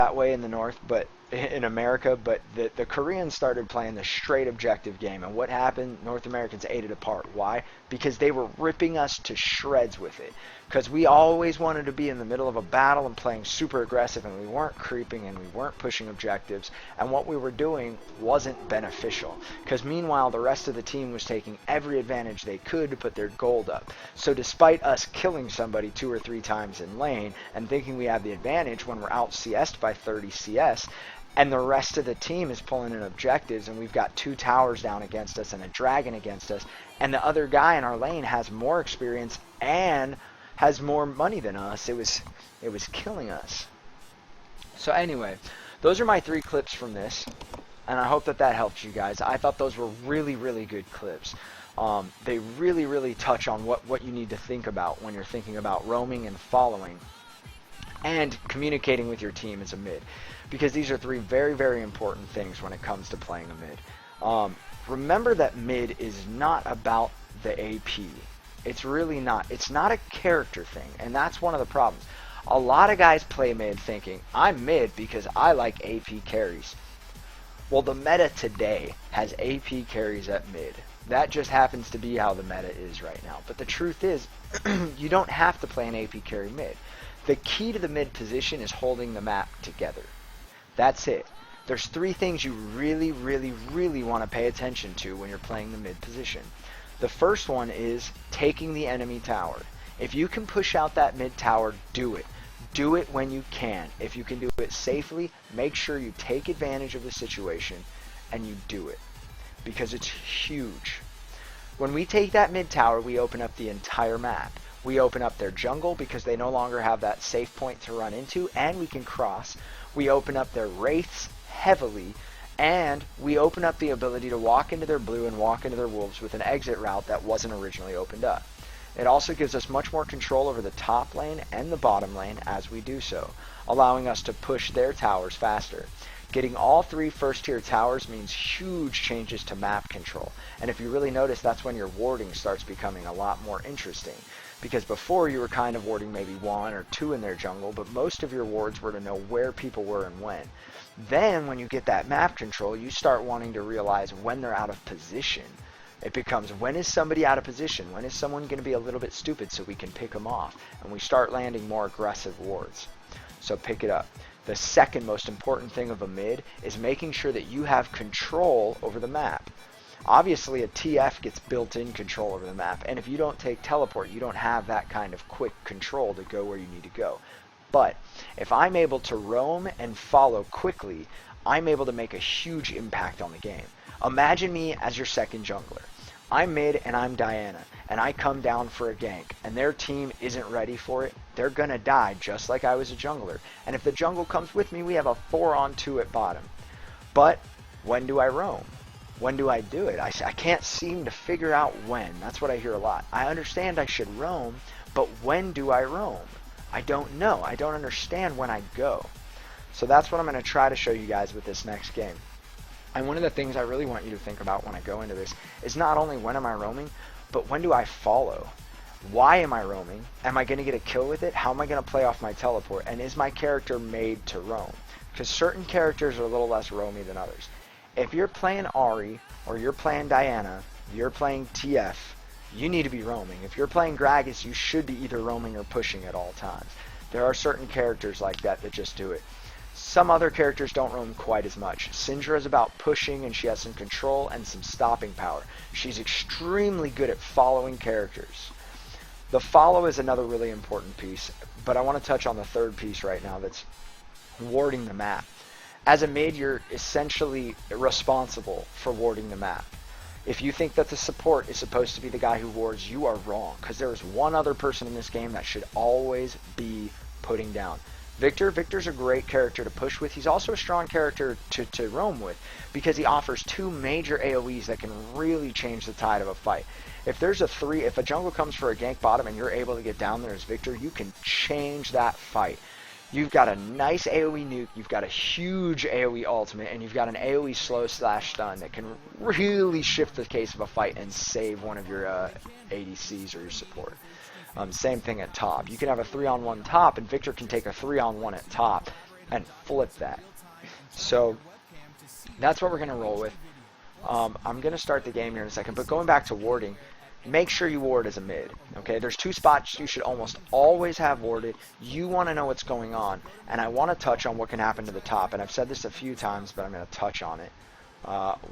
that way in the North, but in America, but the Koreans started playing the straight objective game. And what happened? North Americans ate it apart. Why? Because they were ripping us to shreds with it. Because we always wanted to be in the middle of a battle and playing super aggressive, and we weren't creeping and we weren't pushing objectives, and what we were doing wasn't beneficial. Because meanwhile, the rest of the team was taking every advantage they could to put their gold up. So despite us killing somebody 2 or 3 times in lane and thinking we have the advantage when we're out CS'd by 30 CS, and the rest of the team is pulling in objectives, and we've got 2 towers down against us and a dragon against us, and the other guy in our lane has more experience and has more money than us, it was killing us. So anyway, those are my 3 clips from this, and I hope that helps you guys. I thought those were really, really good clips. They really, really touch on what you need to think about when you're thinking about roaming and following and communicating with your team as a mid, because these are 3 very, very important things when it comes to playing a mid. Remember that mid is not about the AP. It's really not. It's not a character thing, and that's one of the problems. A lot of guys play mid thinking, I'm mid because I like AP carries. Well, the meta today has AP carries at mid. That just happens to be how the meta is right now. But the truth is, you don't have to play an AP carry mid. The key to the mid position is holding the map together. That's it. There's 3 things you really, really, really want to pay attention to when you're playing the mid position. The first one is taking the enemy tower. If you can push out that mid tower, do it. Do it when you can. If you can do it safely, make sure you take advantage of the situation and you do it, because it's huge. When we take that mid tower, we open up the entire map. We open up their jungle because they no longer have that safe point to run into, and we can cross. We open up their wraiths heavily, and we open up the ability to walk into their blue and walk into their wolves with an exit route that wasn't originally opened up. It also gives us much more control over the top lane and the bottom lane as we do so, allowing us to push their towers faster. Getting all 3 first tier towers means huge changes to map control, and if you really notice, that's when your warding starts becoming a lot more interesting, because before you were kind of warding maybe 1 or 2 in their jungle, but most of your wards were to know where people were and when. Then when you get that map control, you start wanting to realize when they're out of position. It becomes, when is somebody out of position? When is someone going to be a little bit stupid so we can pick them off? And we start landing more aggressive wards. So pick it up. The second most important thing of a mid is making sure that you have control over the map. Obviously, a TF gets built-in control over the map, and if you don't take teleport, you don't have that kind of quick control to go where you need to go. But if I'm able to roam and follow quickly, I'm able to make a huge impact on the game. Imagine me as your second jungler. I'm mid and I'm Diana, and I come down for a gank, and their team isn't ready for it. They're gonna die just like I was a jungler. And if the jungle comes with me, we have a 4-on-2 at bottom. But when do I roam? When do I do it? I can't seem to figure out when. That's what I hear a lot. I understand I should roam, but when do I roam? I don't know. I don't understand when I go. So that's what I'm going to try to show you guys with this next game. And one of the things I really want you to think about when I go into this is not only when am I roaming, but when do I follow? Why am I roaming? Am I going to get a kill with it? How am I going to play off my teleport? And is my character made to roam? Because certain characters are a little less roamy than others. If you're playing Ahri, or you're playing Diana, you're playing TF, you need to be roaming. If you're playing Gragas, you should be either roaming or pushing at all times. There are certain characters like that that just do it. Some other characters don't roam quite as much. Syndra is about pushing, and she has some control and some stopping power. She's extremely good at following characters. The follow is another really important piece, but I want to touch on the third piece right now, that's warding the map. As a mid, you're essentially responsible for warding the map. If you think that the support is supposed to be the guy who wards, you are wrong, because there is one other person in this game that should always be putting down. Victor's a great character to push with. He's also a strong character to roam with, because he offers 2 major AoEs that can really change the tide of a fight. If a jungle comes for a gank bottom and you're able to get down there as Victor, you can change that fight. You've got a nice AoE nuke, you've got a huge AoE ultimate, and you've got an AoE slow/stun that can really shift the case of a fight and save one of your ADCs or your support. Same thing at top. You can have a 3-on-1 top, and Victor can take a 3-on-1 at top. and flip that. So that's what we're going to roll with. I'm going to start the game here in a second, but going back to warding, make sure you ward as a mid. Okay, there's two spots you should almost always have warded. You want to know what's going on, and I want to touch on what can happen to the top. And I've said this a few times, but I'm going to touch on it.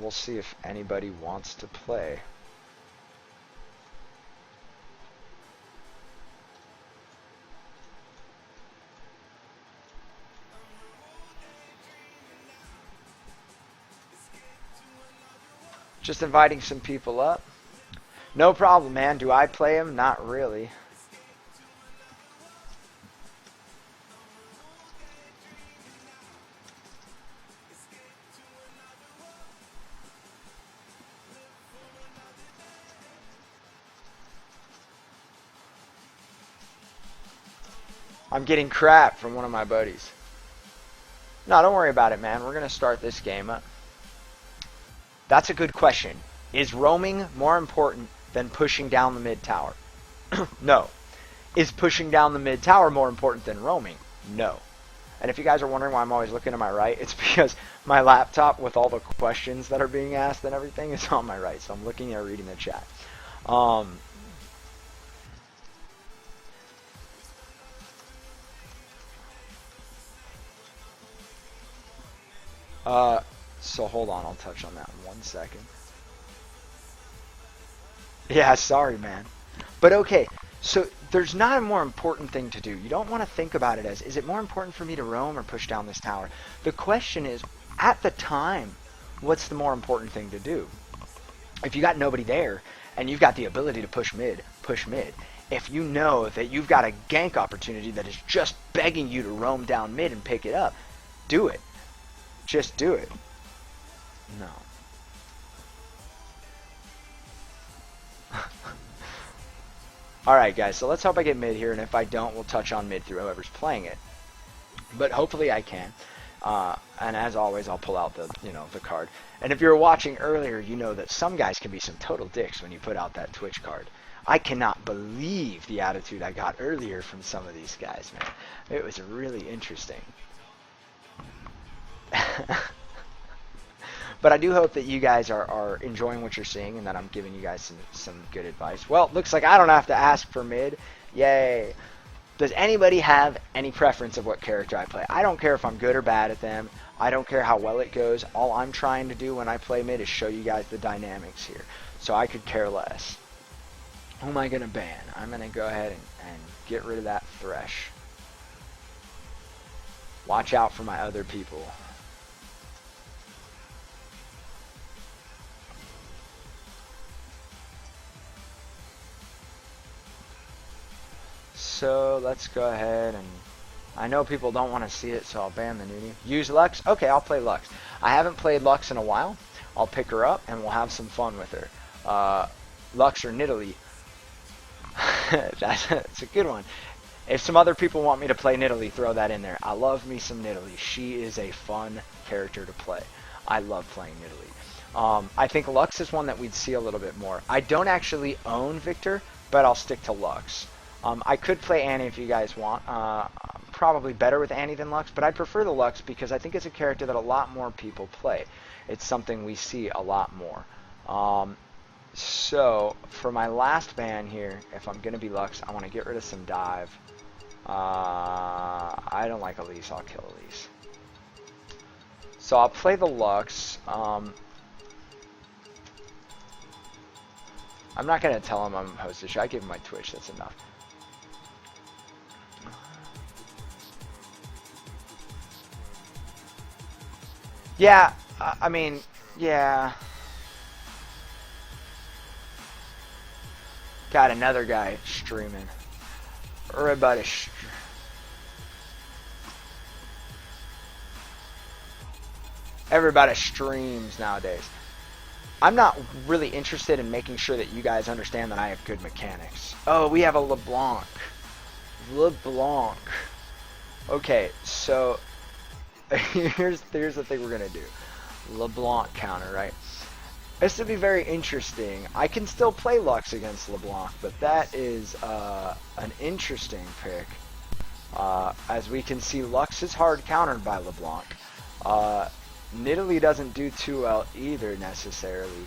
We'll see if anybody wants to play. Just inviting some people up. No problem, man. Do I play him? Not really. I'm getting crap from one of my buddies. No, don't worry about it, man. We're going to start this game up. That's a good question. Is roaming more important than pushing down the mid tower? No. Is pushing down the mid tower more important than roaming? No. And if you guys are wondering why I'm always looking to my right, it's because my laptop with all the questions that are being asked and everything is on my right. So I'm looking at reading the chat. So hold on, I'll touch on that in 1 second. Yeah, sorry, man. But okay, so there's not a more important thing to do. You don't want to think about it as, is it more important for me to roam or push down this tower? The question is, at the time, what's the more important thing to do? If you got nobody there, and you've got the ability to push mid, push mid. If you know that you've got a gank opportunity that is just begging you to roam down mid and pick it up, do it. Just do it. No. Alright guys, so let's hope I get mid here, and if I don't, we'll touch on mid through whoever's playing it. But hopefully I can. And as always, I'll pull out the card. And if you were watching earlier, you know that some guys can be some total dicks when you put out that Twitch card. I cannot believe the attitude I got earlier from some of these guys, man. It was really interesting. But I do hope that you guys are enjoying what you're seeing and that I'm giving you guys some good advice. Well, it looks like I don't have to ask for mid. Yay. Does anybody have any preference of what character I play? I don't care if I'm good or bad at them. I don't care how well it goes. All I'm trying to do when I play mid is show you guys the dynamics here. So I could care less. Who am I going to ban? I'm going to go ahead and get rid of that Thresh. Watch out for my other people. So let's go ahead, and I know people don't want to see it, so I'll ban the nudie. Use Lux? Okay, I'll play Lux. I haven't played Lux in a while. I'll pick her up and we'll have some fun with her. Lux or Nidalee. That's a good one. If some other people want me to play Nidalee, throw that in there. I love me some Nidalee. She is a fun character to play. I love playing Nidalee. I think Lux is one that we'd see a little bit more. I don't actually own Victor, but I'll stick to Lux. I could play Annie if you guys want. Probably better with Annie than Lux, but I prefer the Lux because I think it's a character that a lot more people play. It's something we see a lot more. So for my last ban here, if I'm going to be Lux, I want to get rid of some dive. I don't like Elise. I'll kill Elise. So I'll play the Lux. I'm not going to tell him I'm hosting. I give him my Twitch. That's enough. Yeah, I mean, yeah. Got another guy streaming. Everybody streams nowadays. I'm not really interested in making sure that you guys understand that I have good mechanics. Oh, we have a LeBlanc. LeBlanc. Okay, so here's the thing we're gonna do. LeBlanc counter, right? This would be very interesting. I can still play Lux against LeBlanc, but that is an interesting pick. As we can see, Lux is hard countered by LeBlanc. Nidalee doesn't do too well either necessarily.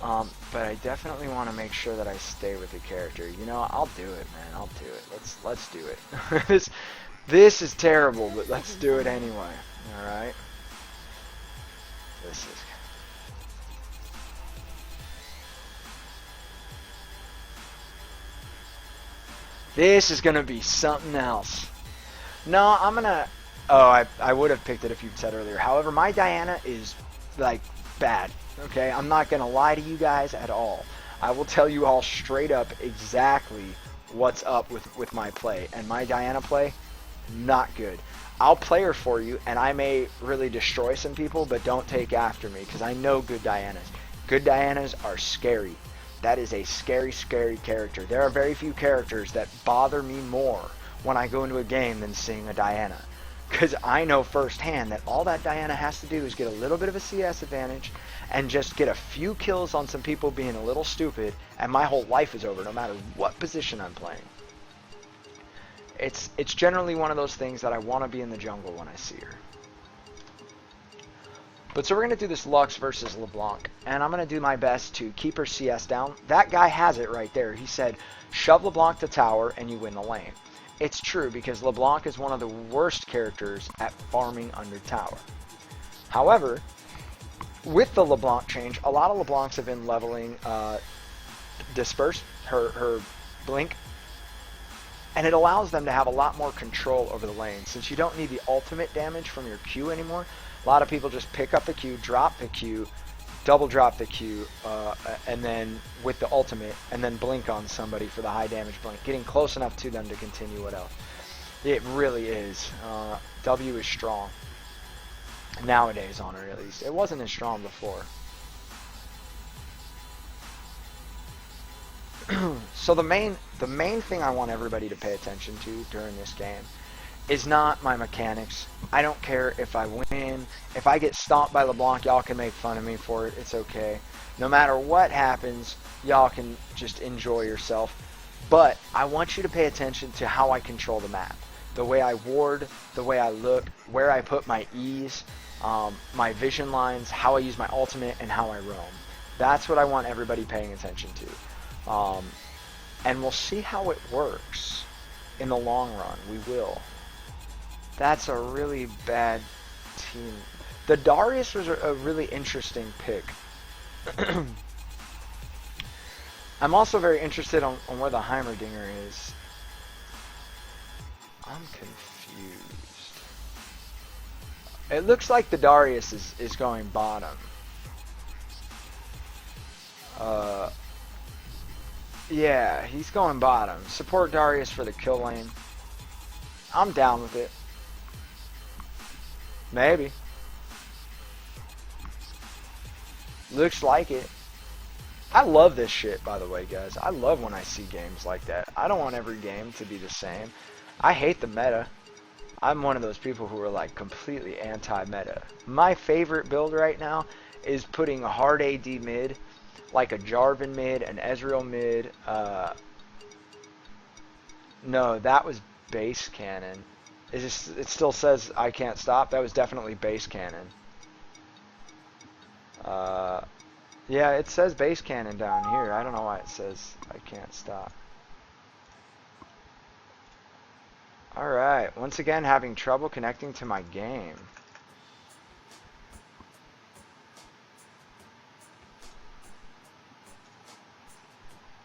But I definitely want to make sure that I stay with the character. You know, I'll do it, man. I'll do it. Let's do it. this is terrible, but let's do it anyway. All right. This is gonna be something else. No, I'm gonna. Oh, I would have picked it if you'd said earlier. However, my Diana is like bad. Okay, I'm not gonna lie to you guys at all. I will tell you all straight up exactly what's up with my play. And my Diana play, not good. I'll play her for you, and I may really destroy some people, but don't take after me, because I know good Dianas. Good Dianas are scary. That is a scary, scary character. There are very few characters that bother me more when I go into a game than seeing a Diana. Because I know firsthand that all that Diana has to do is get a little bit of a CS advantage and just get a few kills on some people being a little stupid, and my whole life is over no matter what position I'm playing. It's generally one of those things that I want to be in the jungle when I see her. But so we're going to do this Lux versus LeBlanc, and I'm going to do my best to keep her CS down. That guy has it right there. He said, shove LeBlanc to tower and you win the lane. It's true, because LeBlanc is one of the worst characters at farming under tower. However, with the LeBlanc change, a lot of LeBlancs have been leveling Disperse, her Blink, and it allows them to have a lot more control over the lane. Since you don't need the ultimate damage from your Q anymore, a lot of people just pick up the Q, drop the Q, double drop the Q, and then with the ultimate, and then blink on somebody for the high damage blink, getting close enough to them to continue what else. It really is. W is strong. Nowadays on her, at least. It wasn't as strong before. So the main thing I want everybody to pay attention to during this game is not my mechanics. I don't care if I win. If I get stomped by LeBlanc, y'all can make fun of me for it. It's okay. No matter what happens, y'all can just enjoy yourself. But I want you to pay attention to how I control the map. The way I ward, the way I look, where I put my E's, my vision lines, how I use my ultimate, and how I roam. That's what I want everybody paying attention to. And we'll see how it works in the long run. We will. That's a really bad team. The Darius was a really interesting pick. I'm also very interested on where the Heimerdinger is. I'm confused. It looks like the Darius is going bottom. Yeah, he's going bottom. Support Darius for the kill lane. I'm down with it. Maybe. Looks like it. I love this shit, by the way, guys. I love when I see games like that. I don't want every game to be the same. I hate the meta. I'm one of those people who are like completely anti-meta. My favorite build right now is putting a hard AD mid, like a Jarvan mid, an Ezreal mid. No, that was base cannon. It still says I can't stop. That was definitely base cannon. Yeah, it says base cannon down here. I don't know why it says I can't stop. Alright, once again having trouble connecting to my game.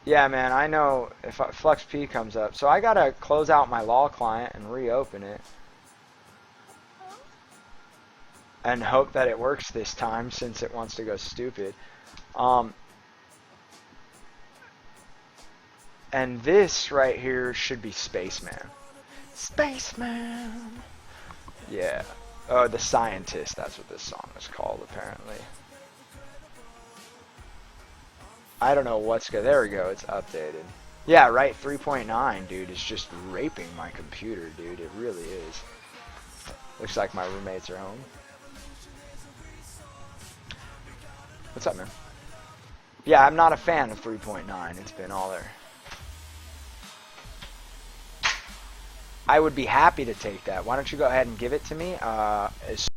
Yeah, man, I know if Flux P comes up. So I gotta close out my law client and reopen it. And hope that it works this time since it wants to go stupid. And this right here should be Spaceman. Spaceman! Yeah. Oh, The Scientist, that's what this song is called, apparently. I don't know what's good. There we go, it's updated. Yeah, right, 3.9, dude, is just raping my computer, dude. It really is. Looks like my roommates are home. What's up, man? Yeah, I'm not a fan of 3.9. It's been all there. I would be happy to take that. Why don't you go ahead and give it to me as